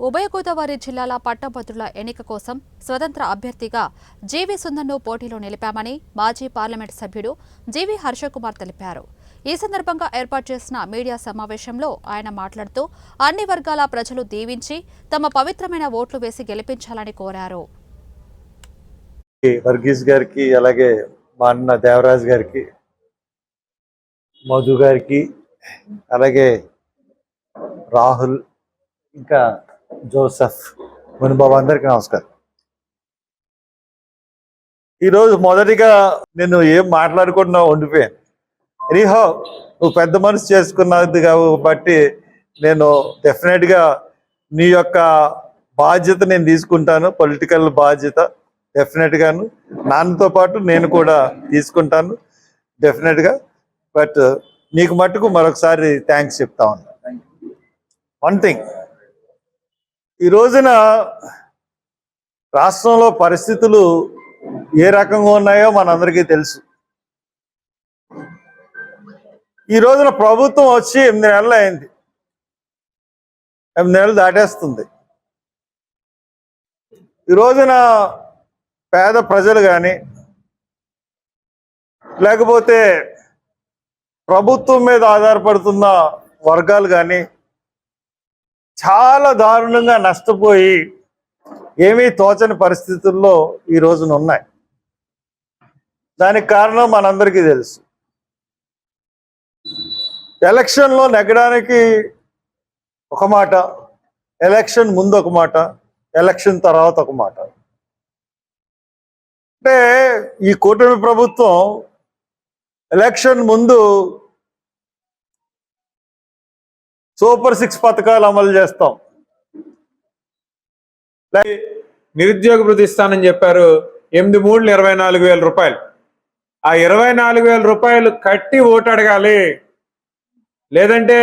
ఉభయ గోదావరి జిల్లాల పట్టభద్రుల ఎన్నిక కోసం స్వతంత్ర అభ్యర్థిగా జీవీ సుందర్ను పోటీలో నిలిపామని మాజీ పార్లమెంట్ సభ్యుడు జీవీ హర్షకుమార్ తెలిపారు. ఈ సందర్భంగా ఏర్పాటు చేసిన మీడియా సమావేశంలో ఆయన మాట్లాడుతూ అన్ని వర్గాల ప్రజలు దీవించి తమ పవిత్రమైన ఓట్లు వేసి గెలిపించాలని కోరారు. వర్గీస్ గారికి, అలాగే మా అన్న దేవరాజ్ గారికి, మధు గారికి, అలాగే రాహుల్, ఇంకా జోసెఫ్, మునిబాబు అందరికీ నమస్కారం. ఈరోజు మొదటిగా నేను ఏం మాట్లాడుకుంటున్నా ఉండిపోయాను. ఎనీహౌ నువ్వు పెద్ద మనసు చేసుకున్నది కాబట్టి నేను డెఫినెట్గా నీ యొక్క బాధ్యత నేను తీసుకుంటాను. పొలిటికల్ బాధ్యత డెఫినెట్గాను నాన్నతో పాటు నేను కూడా తీసుకుంటాను డెఫినెట్గా. బట్ నీకు మట్టుకు మరొకసారి థ్యాంక్స్ చెప్తా ఉన్నా. వన్ థింగ్, ఈ రోజున రాష్ట్రంలో పరిస్థితులు ఏ రకంగా ఉన్నాయో మనందరికీ తెలుసు. ఈ రోజున ప్రభుత్వం వచ్చి 8 నెలలు అయింది, 8 నెలలు దాటేస్తుంది. ఈ రోజున పేద ప్రజలు కానీ లేకపోతే ప్రభుత్వం మీద ఆధారపడుతున్న వర్గాలు కానీ చాలా దారుణంగా నష్టపోయి ఏమీ తోచని పరిస్థితుల్లో ఈ రోజున ఉన్నాయి. దానికి కారణం మనందరికీ తెలుసు. ఎలక్షన్లో నెగ్గడానికి ఒక మాట, ఎలక్షన్ ముందు ఒక మాట, ఎలక్షన్ తర్వాత ఒక మాట. అంటే ఈ కూటమి ప్రభుత్వం ఎలక్షన్ ముందు సూపర్ 6 పథకాలు అమలు చేస్తాం, నిరుద్యోగ భృతి ఇస్తానని చెప్పారు. 8 3 24,000 రూపాయలు. ఆ 24,000 రూపాయలు కట్టి ఓటు అడగాలి, లేదంటే